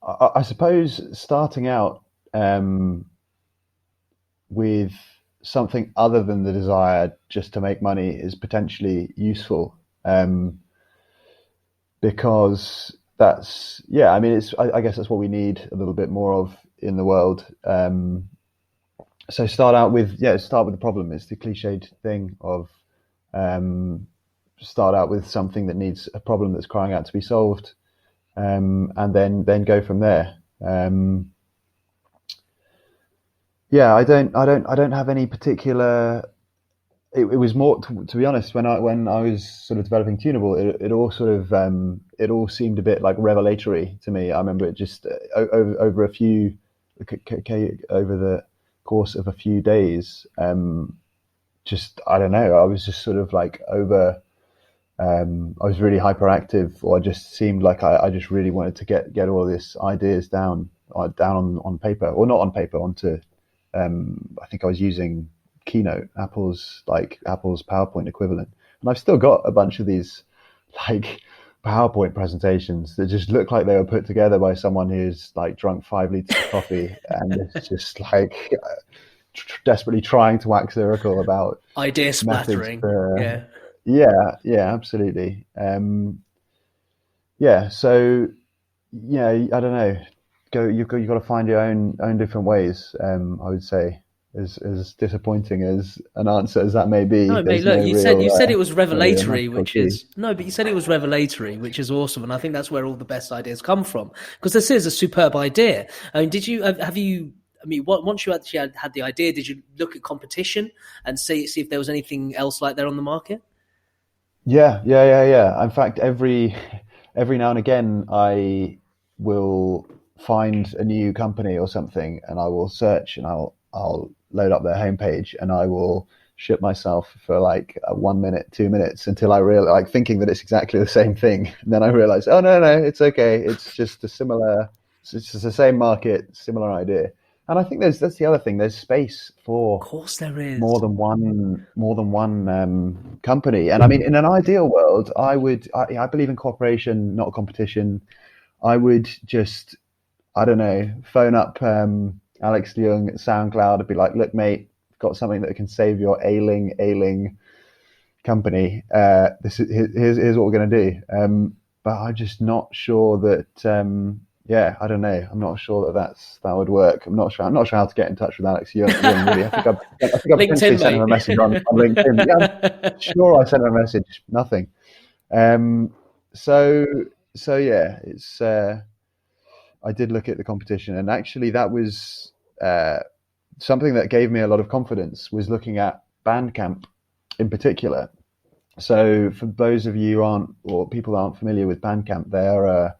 I suppose starting out with something other than the desire just to make money is potentially useful. Um, because that's yeah. I mean, I guess that's what we need a little bit more of in the world. So start with the problem. It's the cliched thing of um, start out with something that needs a problem that's crying out to be solved, and then go from there. Yeah, I don't have any particular. It was more to be honest when I was sort of developing Tuneable, it all sort of it all seemed a bit like revelatory to me. I remember it just over a few over the course of a few days. Just I don't know. I was just sort of like over. I was really hyperactive, or I just seemed like I just really wanted to get all of these ideas down on paper, or not on paper, onto. I think I was using Keynote, Apple's PowerPoint equivalent, and I've still got a bunch of these like PowerPoint presentations that just look like they were put together by someone who's like drunk 5 liters of coffee and is just like desperately trying to wax lyrical about Idea methods splattering. for. Yeah. Yeah, yeah, absolutely. Yeah, so yeah, I don't know. You've got to find your own different ways. I would say, as disappointing as an answer as that may be, No, mate. there's Look, you said it was no real revelatory, magical which key. is no, but you said it was revelatory, which is awesome, and I think that's where all the best ideas come from. Because this is a superb idea. I mean, did you have you? I mean, once you actually had the idea, did you look at competition and see if there was anything else like there on the market? Yeah, yeah, yeah, yeah. In fact, every now and again, I will find a new company or something, and I will search, and I'll load up their homepage, and I will shit myself for like 1 minute, 2 minutes until I realize, like thinking that it's exactly the same thing, and then I realize, oh no, no, it's okay. It's just a similar, it's just the same market, similar idea. And I think that's the other thing. There's space Of for course, there is. more than one company. And I mean, in an ideal world, I believe in cooperation, not competition. I would just I don't know, phone up Alex Leung at SoundCloud and be like, look, mate, I've got something that can save your ailing company. This is here's what we're going to do. But I'm just not sure that. Yeah, I don't know. I'm not sure that would work. I'm not sure how to get in touch with Alex Young. Really, I think I potentially LinkedIn, sent him a message on LinkedIn. Yeah, I'm mate. sure I sent him a message. Nothing. Um, so so yeah, it's. I did look at the competition, and actually, that was uh, something that gave me a lot of confidence. Was looking at Bandcamp in particular. So, for those of you who aren't or people who aren't familiar with Bandcamp, they are a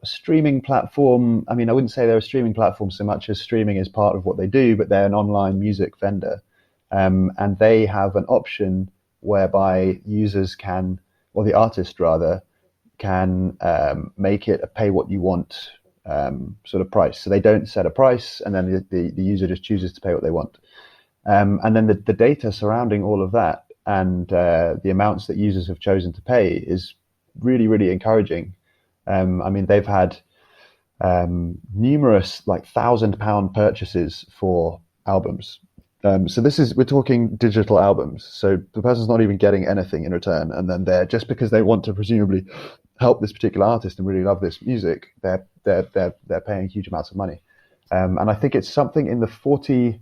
streaming platform. I mean, I wouldn't say they're a streaming platform so much as streaming is part of what they do, but they're an online music vendor, and they have an option whereby users can, or the artist rather, can make it a pay what you want sort of price. So they don't set a price, and then the user just chooses to pay what they want. And then the data surrounding all of that and the amounts that users have chosen to pay is really, really encouraging. I mean, they've had numerous like £1,000 purchases for albums. So we're talking digital albums. So the person's not even getting anything in return, and then they're just because they want to presumably help this particular artist and really love this music, they're paying huge amounts of money. And I think it's something in the 40%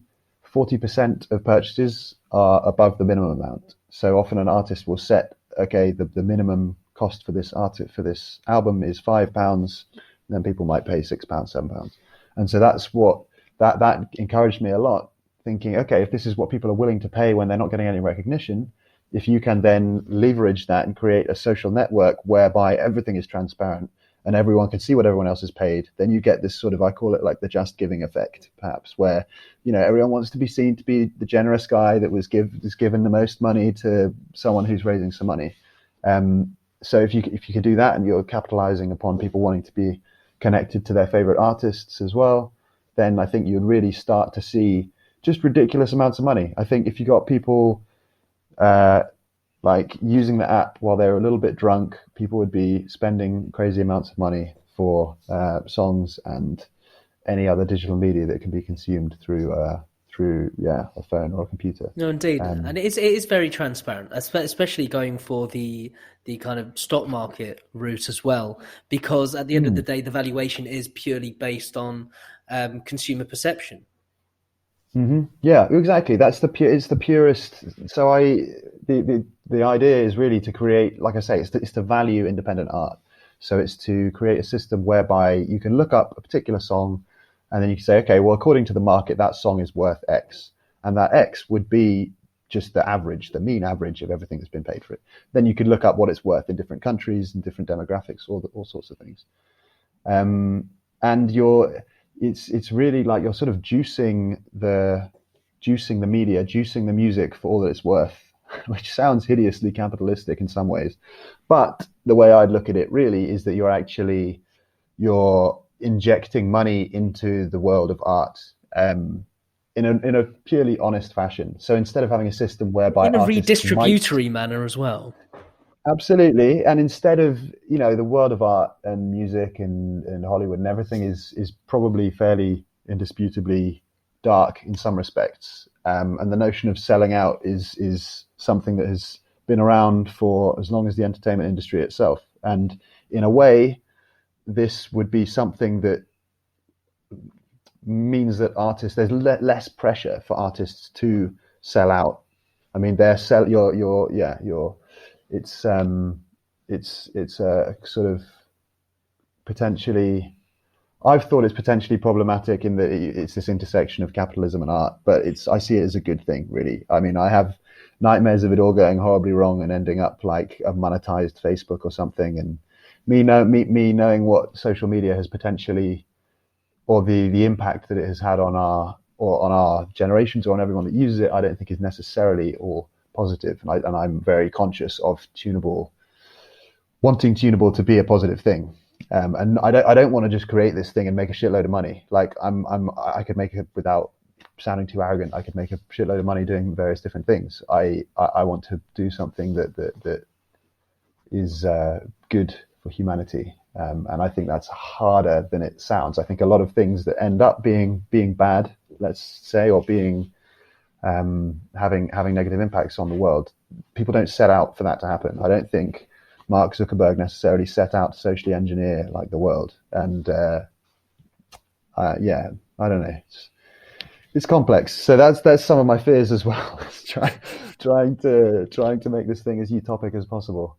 of purchases are above the minimum amount. So often an artist will set, okay, the minimum cost for this artist for this album is £5, then people might pay £6, £7. And so that's what that encouraged me a lot, thinking, okay, if this is what people are willing to pay when they're not getting any recognition, if you can then leverage that and create a social network whereby everything is transparent and everyone can see what everyone else has paid, then you get this sort of, I call it like the just giving effect, perhaps, where everyone wants to be seen to be the generous guy that was given the most money to someone who's raising some money. So if you can do that, and you're capitalizing upon people wanting to be connected to their favorite artists as well, then I think you'd really start to see just ridiculous amounts of money. I think if you got people uh, like using the app while they're a little bit drunk, people would be spending crazy amounts of money for songs and any other digital media that can be consumed through a phone or a computer. No, indeed, Um, and it is very transparent, especially going for the kind of stock market route as well, because at the end of the day, the valuation is purely based on consumer perception. Yeah, exactly. That's it's the purest. So the idea is really to create, like I say, it's to value independent art. So it's to create a system whereby you can look up a particular song, and then you can say, okay, well, according to the market, that song is worth X, and that X would be just the average, the mean average of everything that's been paid for it. Then you could look up what it's worth in different countries and different demographics, all sorts of things. And it's really like you're sort of juicing the media, juicing the music for all that it's worth, which sounds hideously capitalistic in some ways. But the way I'd look at it really is that you're injecting money into the world of art, in a purely honest fashion. So instead of having a system whereby In a artists might. redistributory manner as well. Absolutely. And instead of, the world of art and music and Hollywood and everything is probably fairly indisputably dark in some respects. And the notion of selling out is something that has been around for as long as the entertainment industry itself. And in a way, this would be something that means that there's less pressure for artists to sell out. I mean, it's it's a sort of potentially. I've thought it's potentially problematic in that it's this intersection of capitalism and art, but I see it as a good thing, really. I mean, I have nightmares of it all going horribly wrong and ending up like a monetized Facebook or something, and me knowing what social media has potentially, or the impact that it has had on our generations or on everyone that uses it, I don't think is necessarily all positive. And I'm very conscious of wanting Tuneable to be a positive thing. And I don't want to just create this thing and make a shitload of money. Like I could make it without sounding too arrogant. I could make a shitload of money doing various different things. I want to do something that is good for humanity. And I think that's harder than it sounds. I think a lot of things that end up being bad, let's say, or being having negative impacts on the world, people don't set out for that to happen. I don't think Mark Zuckerberg necessarily set out to socially engineer like the world. And I don't know. It's complex. So that's some of my fears as well. Trying to make this thing as utopic as possible.